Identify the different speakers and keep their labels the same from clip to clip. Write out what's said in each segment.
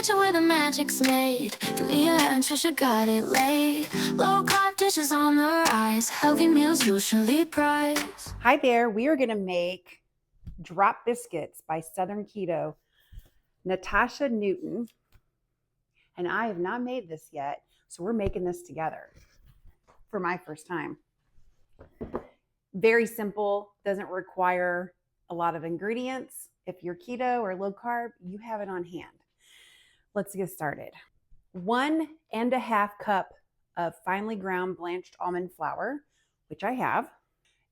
Speaker 1: kitchen where the magic's made. Leah and Trisha got it laid. Low-carb dishes on the rise. Healthy meals usually prize.
Speaker 2: Hi there, we are going to make drop biscuits by Southern Keto. Natasha Newton and I have not made this yet, so we're making this together for my first time. Very simple, doesn't require a lot of ingredients. If you're keto or low carb, you have it on hand. Let's get started. 1.5 cup of finely ground blanched almond flour, which I have,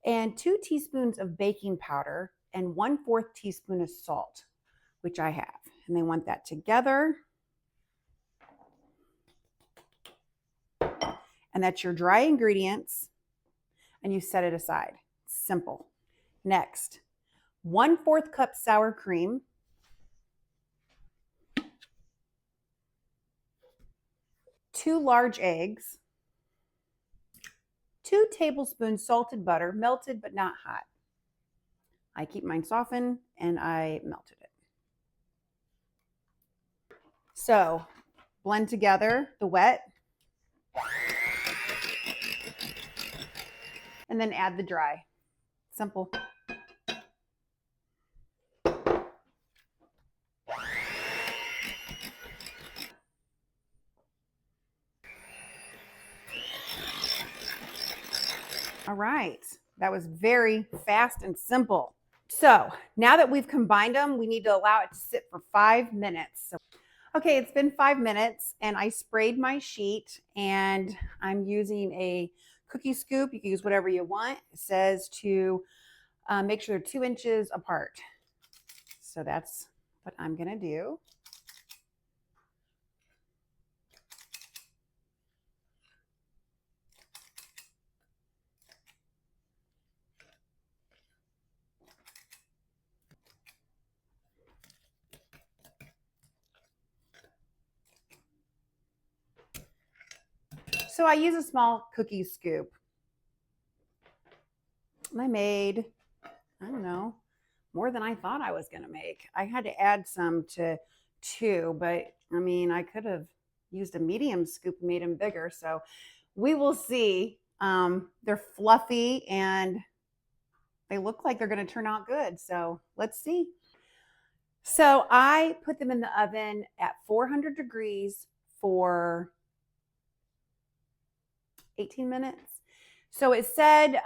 Speaker 2: and 2 teaspoons of baking powder and 1/4 teaspoon of salt, which I have. And they want that together. And that's your dry ingredients, and you set it aside. Simple. Next, 1/4 cup sour cream, 2 large eggs, 2 tablespoons salted butter, melted but not hot. I keep mine softened and I melted it. So blend together the wet and then add the dry. Simple. All right, that was very fast and simple. So now that we've combined them, we need to allow it to sit for 5 minutes. Okay, it's been 5 minutes and I sprayed my sheet and I'm using a cookie scoop. You can use whatever you want. It says to make sure they're 2 inches apart. So that's what I'm gonna do. So I use a small cookie scoop. I made, I don't know, more than I thought I was going to make. I had to add some to 2, but I mean, I could have used a medium scoop and made them bigger. So we will see. They're fluffy and they look like they're going to turn out good. So let's see. So I put them in the oven at 400 degrees for 18 minutes. So it said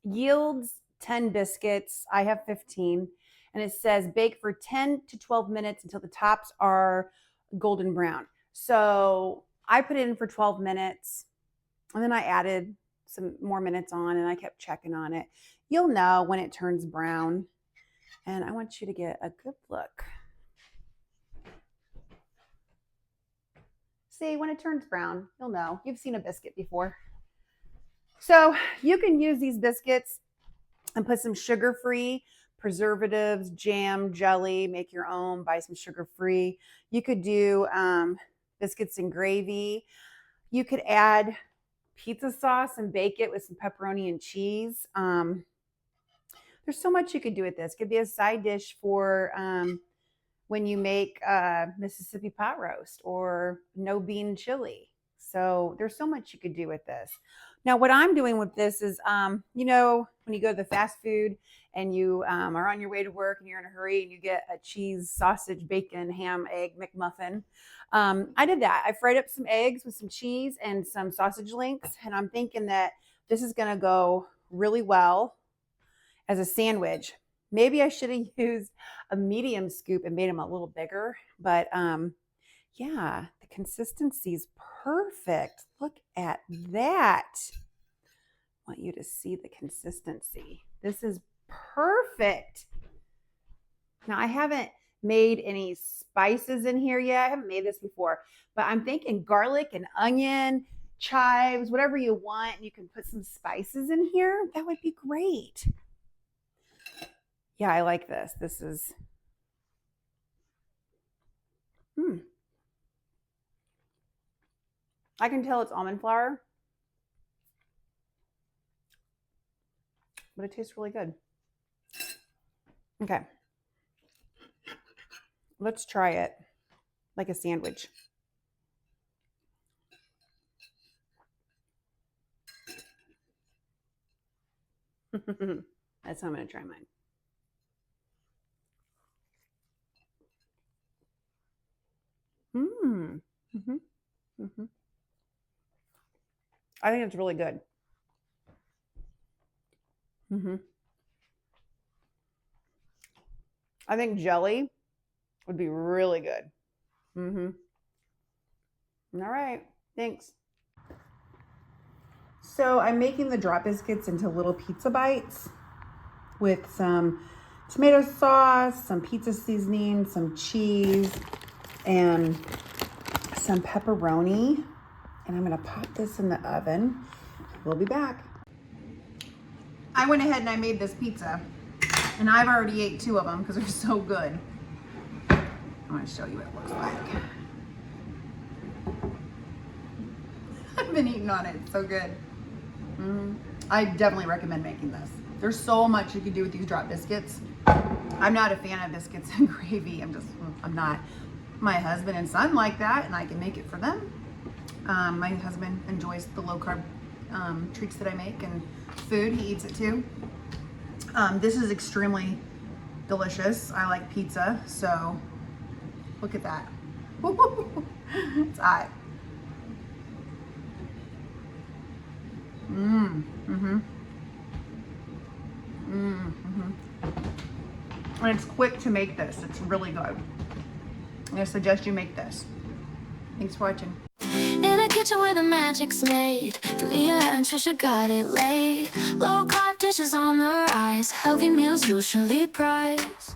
Speaker 2: yields 10 biscuits. I have 15. And it says bake for 10 to 12 minutes until the tops are golden brown. So I put it in for 12 minutes and then I added some more minutes on and I kept checking on it. You'll know when it turns brown. And I want you to get a good look. See, when it turns brown, you'll know. You've seen a biscuit before. So you can use these biscuits and put some sugar-free preservatives, jam, jelly, make your own, buy some sugar-free. You could do biscuits and gravy. You could add pizza sauce and bake it with some pepperoni and cheese. There's so much you could do with this. It could be a side dish for when you make Mississippi pot roast or no bean chili. So there's so much you could do with this. Now, what I'm doing with this is, you know, when you go to the fast food and you are on your way to work and you're in a hurry and you get a cheese, sausage, bacon, ham, egg, McMuffin. I did that. I fried up some eggs with some cheese and some sausage links. And I'm thinking that this is going to go really well as a sandwich. Maybe I should have used a medium scoop and made them a little bigger, but yeah, the consistency is perfect. Look at that. I want you to see the consistency. This is perfect. Now I haven't made any spices in here yet. I haven't made this before, but I'm thinking garlic and onion, chives, whatever you want. You can put some spices in here. That would be great. Yeah, I like this. This is, I can tell it's almond flour, but it tastes really good. Okay. Let's try it like a sandwich. That's how I'm going to try mine. I think it's really good. I think jelly would be really good. All right, thanks. So I'm making the drop biscuits into little pizza bites with some tomato sauce, some pizza seasoning, some cheese, and some pepperoni. And I'm gonna pop this in the oven. We'll be back. I went ahead and I made this pizza, and I've already ate 2 of them because they're so good. I'm gonna show you what it looks like. I've been eating on it, it's so good. I definitely recommend making this. There's so much you can do with these drop biscuits. I'm not a fan of biscuits and gravy. I'm not. My husband and son like that, and I can make it for them. My husband enjoys the low carb treats that I make and food. He eats it too. This is extremely delicious. I like pizza, so look at that. It's hot. And it's quick to make this. It's really good. I suggest you make this. Thanks for watching.
Speaker 1: In a kitchen where the magic's made, Leah and Trisha got it laid. Low carb dishes on the rise, healthy meals usually prize.